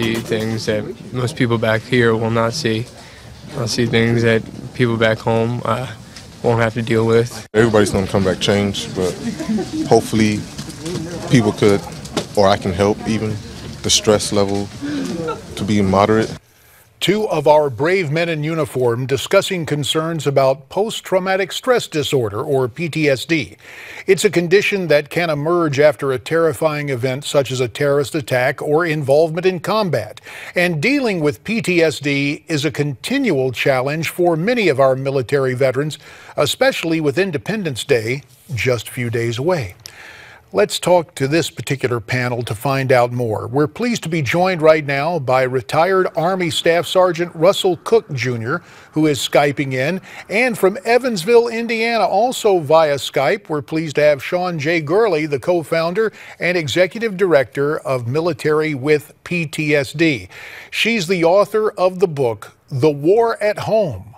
see things that most people back here will not see. I'll see things that people back home won't have to deal with. Everybody's going to come back changed, but hopefully people could, or I can help even, the stress level to be moderate. Two of our brave men in uniform discussing concerns about post-traumatic stress disorder, or PTSD. It's a condition that can emerge after a terrifying event such as a terrorist attack or involvement in combat. And dealing with PTSD is a continual challenge for many of our military veterans, especially with Independence Day just a few days away. Let's talk to this particular panel to find out more. We're pleased to be joined right now by retired Army Staff Sergeant Russell Cook, Jr., who is Skyping in, and from Evansville, Indiana, also via Skype, we're pleased to have Shawn J. Gourley, the co-founder and executive director of Military With PTSD. She's the author of the book, The War at Home: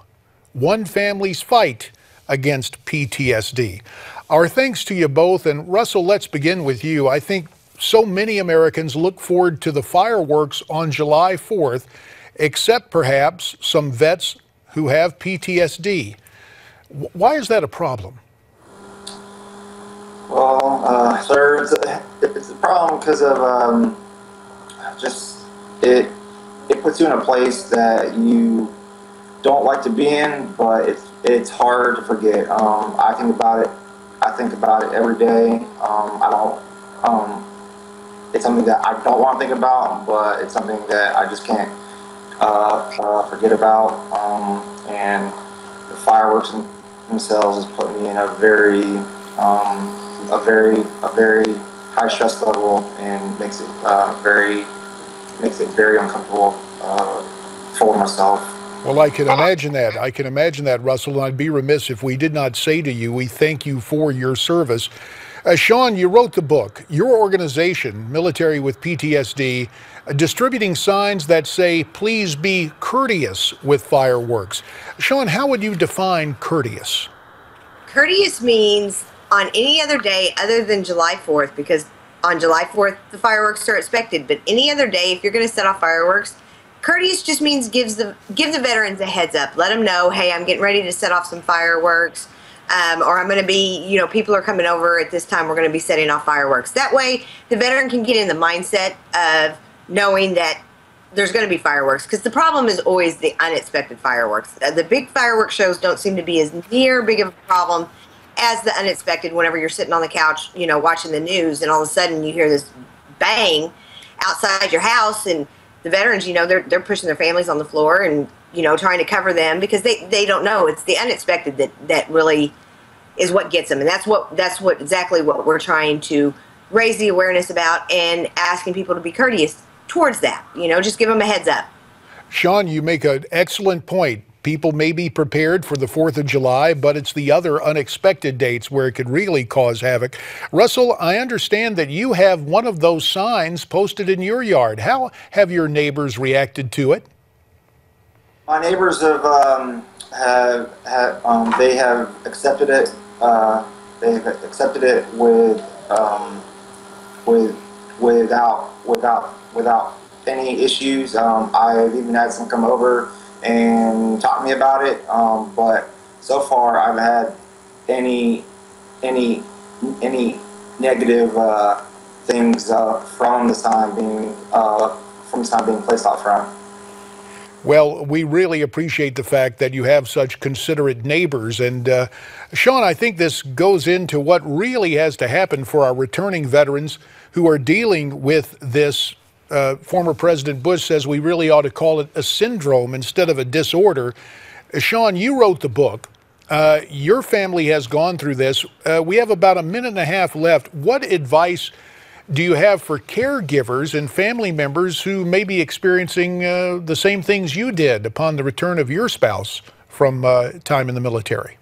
One Family's Fight Against PTSD. Our thanks to you both. And Russell, let's begin with you. I think so many Americans look forward to the fireworks on July 4th, except perhaps some vets who have PTSD. Why is that a problem? Well, sir, it's a problem because of just it puts you in a place that you don't like to be in, but it's hard to forget. I think about it every day. It's something that I don't want to think about, but it's something that I just can't forget about. And the fireworks themselves has put me in a very high stress level, and makes it very uncomfortable for myself. Well, I can imagine that. I can imagine that, Russell, and I'd be remiss if we did not say to you, we thank you for your service. Shawn, you wrote the book. Your organization, Military With PTSD, distributing signs that say, please be courteous with fireworks. Shawn, how would you define courteous? Courteous means on any other day other than July 4th, because on July 4th, the fireworks are expected, but any other day, if you're going to set off fireworks, courteous just means give the veterans a heads up. Let them know, hey, I'm getting ready to set off some fireworks, or I'm going to be, people are coming over at this time, we're going to be setting off fireworks. That way, the veteran can get in the mindset of knowing that there's going to be fireworks, because the problem is always the unexpected fireworks. The big fireworks shows don't seem to be as near big of a problem as the unexpected. Whenever you're sitting on the couch, watching the news, and all of a sudden you hear this bang outside your house, and the veterans, they're pushing their families on the floor and, trying to cover them, because they don't know. It's the unexpected that really is what gets them. And that's exactly what we're trying to raise the awareness about, and asking people to be courteous towards that. Just give them a heads up. Shawn, you make an excellent point. People may be prepared for the 4th of July, but it's the other unexpected dates where it could really cause havoc. Russell, I understand that you have one of those signs posted in your yard. How have your neighbors reacted to it? My neighbors they have accepted it. They have accepted it without any issues. I've even had some come over and talk to me about it, but so far I've had any negative things from the sign being placed out front. Well, we really appreciate the fact that you have such considerate neighbors. And Shawn, I think this goes into what really has to happen for our returning veterans who are dealing with this. Former President Bush says we really ought to call it a syndrome instead of a disorder. Shawn, you wrote the book. Your family has gone through this. We have about a minute and a half left. What advice do you have for caregivers and family members who may be experiencing the same things you did upon the return of your spouse from time in the military?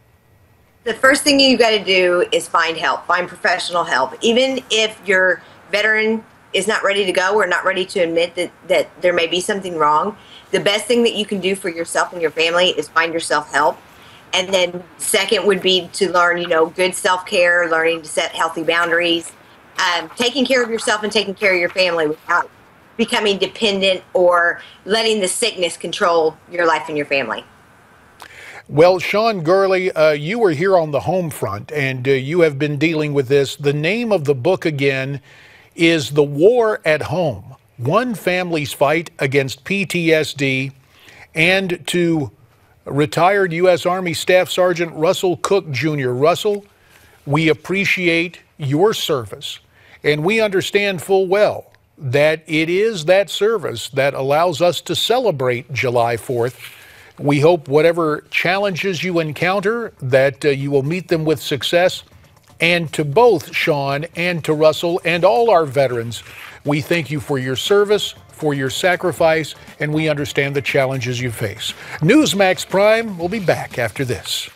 The first thing you got to do is find help, find professional help. Even if your veteran is not ready to go or not ready to admit that there may be something wrong, the best thing that you can do for yourself and your family is find yourself help. And then second would be to learn, good self-care, learning to set healthy boundaries, taking care of yourself and taking care of your family without becoming dependent or letting the sickness control your life and your family. Well, Shawn Gourley, you were here on the home front, and you have been dealing with this. The name of the book, again, is The War at Home, One Family's Fight Against PTSD. And to retired U.S. Army Staff Sergeant Russell Cook, Jr. Russell, we appreciate your service, and we understand full well that it is that service that allows us to celebrate July 4th. We hope whatever challenges you encounter, that you will meet them with success. And to both Shawn and to Russell and all our veterans, we thank you for your service, for your sacrifice, and we understand the challenges you face. Newsmax Prime will be back after this.